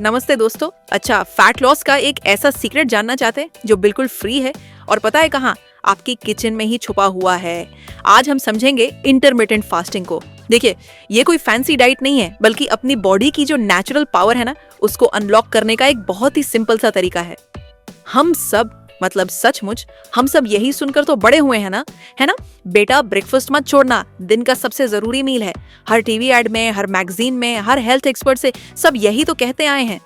नमस्ते दोस्तों। अच्छा, फैट लॉस का एक ऐसा सीक्रेट जानना चाहते हैं जो बिल्कुल फ्री है और पता है कहाँ? आपकी किचन में ही छुपा हुआ है। आज हम समझेंगे इंटरमिटेंट फास्टिंग को। देखिए, ये कोई फैंसी डाइट नहीं है, बल्कि अपनी बॉडी की जो नेचुरल पावर है ना, उसको अनलॉक करने का एक बहुत ही सिंपल सा तरीका है। हम सब मतलब सचमुच हम सब यही सुनकर तो बड़े हुए हैं ना, है ना? बेटा, ब्रेकफास्ट मत छोड़ना, दिन का सबसे जरूरी मील है। हर टीवी एड में, हर मैगजीन में, हर हेल्थ एक्सपर्ट से सब यही तो कहते आए हैं।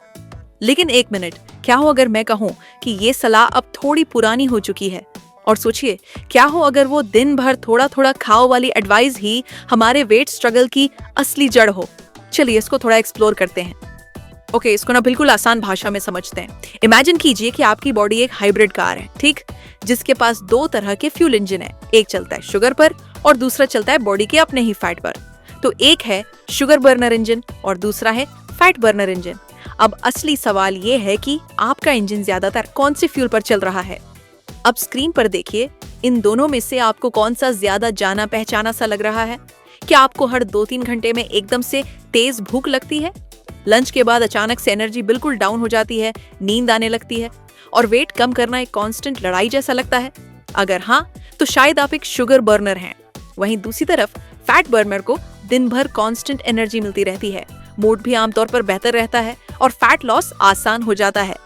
लेकिन एक मिनट, क्या हो अगर मैं कहूँ कि ये सलाह अब थोड़ी पुरानी हो चुकी है? और सोचिए, क्या हो अगर वो दिन भर थोड़ा थोड़ा खाओ वाली एडवाइस ही हमारे वेट स्ट्रगल की असली जड़ हो? चलिए इसको थोड़ा एक्सप्लोर करते हैं। ओके, इसको ना बिल्कुल आसान भाषा में समझते हैं। इमेजिन कीजिए कि आपकी बॉडी एक हाइब्रिड कार है, ठीक? जिसके पास दो तरह के फ्यूल इंजन है। एक चलता है शुगर पर और दूसरा चलता है बॉडी के अपने ही फैट पर। तो एक है शुगर बर्नर इंजन और दूसरा है फैट बर्नर इंजन। अब असली सवाल ये है कि आपका इंजन ज्यादातर कौन से फ्यूल पर चल रहा है? अब स्क्रीन पर देखिए, इन दोनों में से आपको कौन सा ज्यादा जाना पहचाना सा लग रहा है? क्या आपको हर 2-3 घंटे में एकदम से तेज भूख लगती है? लंच के बाद अचानक से एनर्जी बिल्कुल डाउन हो जाती है, नींद आने लगती है और वेट कम करना एक कांस्टेंट लड़ाई जैसा लगता है? अगर हाँ, तो शायद आप एक शुगर बर्नर हैं। वहीं दूसरी तरफ फैट बर्नर को दिन भर कांस्टेंट एनर्जी मिलती रहती है, मूड भी आमतौर पर बेहतर रहता है और फैट लॉस आसान हो जाता है।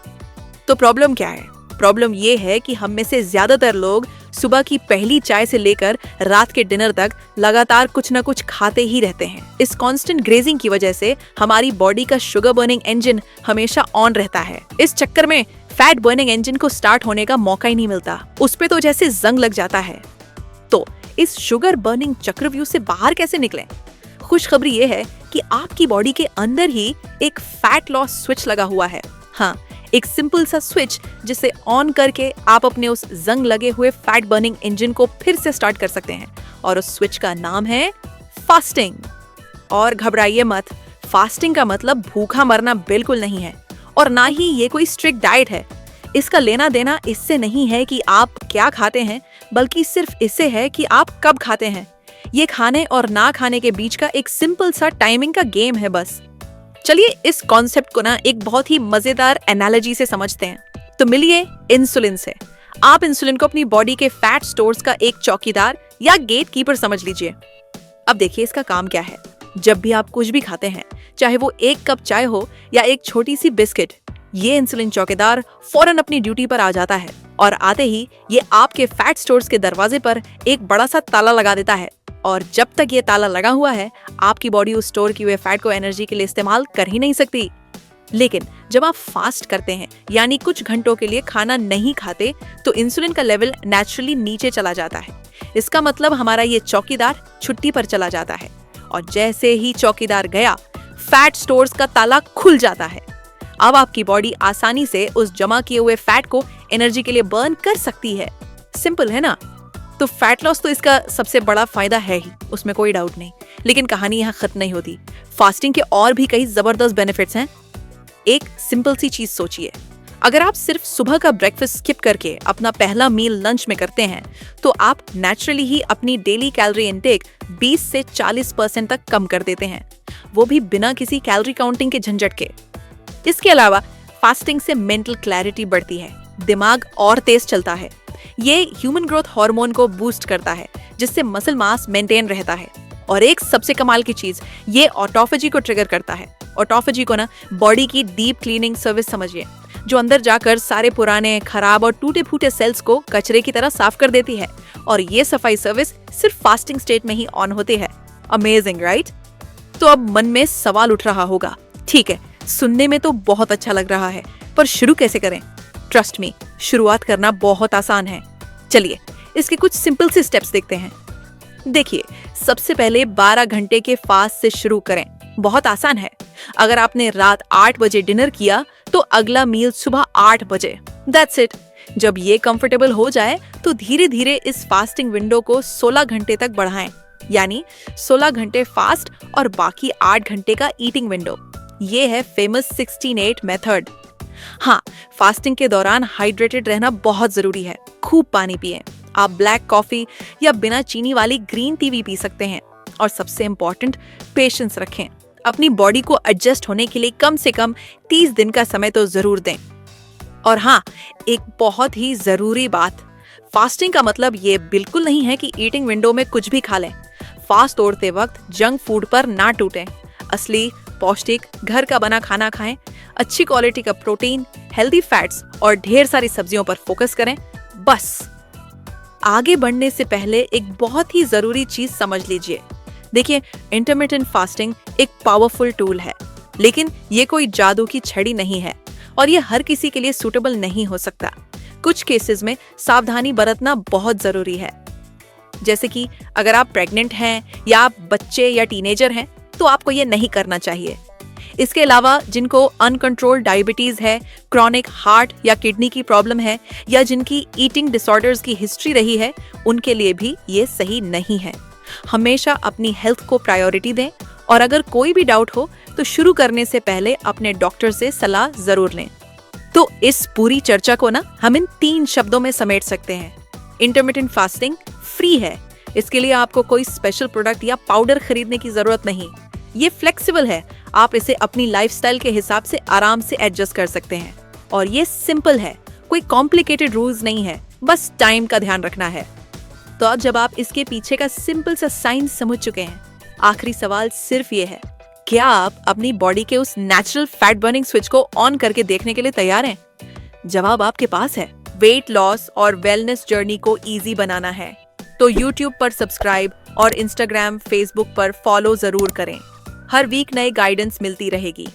तो प्रॉब्लम क्या है? प्रॉब्लम ये है कि हम में से ज्यादातर लोग सुबह की पहली चाय से लेकर रात के डिनर तक लगातार कुछ न कुछ खाते ही रहते हैं। इस कांस्टेंट ग्रेजिंग की वजह से हमारी बॉडी का शुगर बर्निंग इंजन हमेशा ऑन रहता है। इस चक्कर में फैट बर्निंग इंजन को स्टार्ट होने का मौका ही नहीं मिलता। उस पे तो जैसे जंग लग जाता है। तो इस शुगर बर्निंग चक्रव्यूह से बाहर कैसे निकलें? खुशखबरी ये है कि आपकी बॉडी के अंदर ही एक फैट लॉस स्विच लगा हुआ है। हाँ, एक सिंपल सा स्विच जिसे ऑन करके आप अपने उस जंग लगे हुए फैट बर्निंग इंजन को फिर से स्टार्ट कर सकते हैं। और उस स्विच का नाम है फास्टिंग। और घबराइए मत, फास्टिंग का मतलब भूखा मरना बिल्कुल नहीं है और ना ही ये कोई स्ट्रिक्ट डाइट है। इसका लेना देना इससे नहीं है कि आप क्या खाते हैं, बल्कि सिर्फ इससे है कि आप कब खाते हैं। ये खाने और ना खाने के बीच का एक सिंपल सा टाइमिंग का गेम है बस। चलिए इस कॉन्सेप्ट को ना एक बहुत ही मजेदार एनालॉजी से समझते हैं। तो मिलिए इंसुलिन से। आप इंसुलिन को अपनी बॉडी के फैट स्टोर्स का एक चौकीदार या गेट कीपर समझ लीजिए। अब देखिए इसका काम क्या है। जब भी आप कुछ भी खाते हैं, चाहे वो एक कप चाय हो या एक छोटी सी बिस्किट, ये इंसुलिन चौकीदार फौरन अपनी ड्यूटी पर आ जाता है और आते ही ये आपके फैट स्टोर्स के दरवाजे पर एक बड़ा सा ताला लगा देता है। और जब तक ये ताला लगा हुआ है, आपकी बॉडी उस स्टोर किए हुए फैट को एनर्जी के लिए इस्तेमाल कर ही नहीं सकती। लेकिन जब आप फास्ट करते हैं, यानी कुछ घंटों के लिए खाना नहीं खाते, तो इंसुलिन का लेवल नेचुरली नीचे चला जाता है। इसका मतलब हमारा ये चौकीदार छुट्टी पर चला जाता है और जैसे ही चौकीदार गया, फैट स्टोर्स का ताला खुल जाता है। अब आपकी बॉडी आसानी से उस जमा किए हुए फैट को एनर्जी के लिए बर्न कर सकती है। सिंपल है ना? तो फैट लॉस तो इसका सबसे बड़ा फायदा है ही, उसमें कोई डाउट नहीं। लेकिन कहानी यहाँ खत्म नहीं होती। फास्टिंग के और भी कई जबरदस्त बेनिफिट्स हैं। एक सिंपल सी चीज सोचिए, अगर आप सिर्फ सुबह का ब्रेकफास्ट स्किप करके अपना पहला मील लंच में करते हैं, तो आप नेचुरली ही अपनी डेली कैलोरी इनटेक 20 से 40% तक कम कर देते हैं, वो भी बिना किसी कैलोरी काउंटिंग के झंझट के। इसके अलावा फास्टिंग से मेंटल क्लैरिटी बढ़ती है, दिमाग और तेज चलता है। ये ह्यूमन ग्रोथ हार्मोन को बूस्ट करता है, जिससे मसल मास मेंटेन रहता है। और एक सबसे कमाल की चीज, ये ऑटोफेजी को ट्रिगर करता है। ऑटोफेजी को ना बॉडी की डीप क्लीनिंग सर्विस समझिए, जो अंदर जाकर सारे पुराने, खराब और टूटे फूटे सेल्स को कचरे की तरह साफ कर देती है। और ये सफाई सर्विस सिर्फ फास्टिंग स्टेट में ही ऑन होती है। Amazing, right? तो अब मन में सवाल उठ रहा होगा, ठीक है, सुनने में तो बहुत अच्छा लग रहा है, पर शुरू कैसे करें? ट्रस्ट मी, शुरुआत करना बहुत आसान है। चलिए इसके कुछ सिंपल से स्टेप्स देखते हैं। देखिए, सबसे पहले 12 घंटे के फास्ट से शुरू करें। बहुत आसान है। अगर आपने रात 8 बजे डिनर किया, तो अगला मील सुबह 8 बजे। That's it. जब ये कंफर्टेबल हो जाए, तो धीरे धीरे इस फास्टिंग विंडो को 16 घंटे तक बढ़ाएं, यानी 16 घंटे फास्ट और बाकी 8 घंटे का ईटिंग विंडो। ये है फेमस 16-8 मेथड। हाँ, फास्टिंग के दौरान हाइड्रेटेड रहना बहुत जरूरी है। खूब पानी पिएं। आप ब्लैक कॉफी या बिना चीनी वाली ग्रीन टी भी पी सकते हैं। और सबसे इम्पोर्टेंट, पेशेंस रखें। अपनी बॉडी को एडजस्ट होने के लिए कम से कम 30 दिन का समय तो जरूर दें। और हाँ, एक बहुत ही जरूरी बात, फास्टिंग का मतलब ये बिल्कुल नहीं है कि ईटिंग विंडो में कुछ भी खा लें। फास्ट तोड़ते वक्त जंक फूड पर ना टूटें। असली पौष्टिक घर का बना खाना खाएं, अच्छी क्वालिटी का प्रोटीन, हेल्दी फैट्स और ढेर सारी सब्जियों पर फोकस करें। बस आगे बढ़ने से पहले एक बहुत ही जरूरी चीज समझ लीजिए। देखिए, इंटरमिटेंट फास्टिंग एक पावरफुल टूल है, लेकिन ये कोई जादू की छड़ी नहीं है और ये हर किसी के लिए सूटेबल नहीं हो सकता। कुछ केसेस में सावधानी बरतना बहुत जरूरी है। जैसे कि अगर आप प्रेग्नेंट हैं या आप बच्चे या टीनेजर हैं तो आपको ये नहीं करना चाहिए। इसके अलावा जिनको अनकंट्रोल्ड डायबिटीज है, क्रॉनिक हार्ट या किडनी की प्रॉब्लम है या जिनकी ईटिंग डिसऑर्डर्स की हिस्ट्री रही है, उनके लिए भी ये सही नहीं है। हमेशा अपनी हेल्थ को प्रायोरिटी दें और अगर कोई भी डाउट हो तो शुरू करने से पहले अपने डॉक्टर से सलाह जरूर लें। तो इस पूरी चर्चा को ना हम इन 3 शब्दों में समेट सकते हैं। इंटरमिटेंट फास्टिंग फ्री है। इसके लिए आपको कोई स्पेशल प्रोडक्ट या पाउडर खरीदने की जरूरत नहीं। ये फ्लेक्सिबल है, आप इसे अपनी लाइफस्टाइल के हिसाब से आराम से एडजस्ट कर सकते हैं। और ये सिंपल है, कोई कॉम्प्लिकेटेड रूल्स नहीं है, बस टाइम का ध्यान रखना है। तो अब जब आप इसके पीछे का सिंपल सा साइंस समझ चुके हैं, आखिरी सवाल सिर्फ ये है, क्या आप अपनी बॉडी के उस नेचुरल फैट बर्निंग स्विच को ऑन करके देखने के लिए तैयार हैं? जवाब आपके पास है। वेट लॉस और वेलनेस जर्नी को इजी बनाना है तो YouTube पर सब्सक्राइब और Instagram, Facebook पर फॉलो जरूर करें। हर वीक नए गाइडेंस मिलती रहेगी।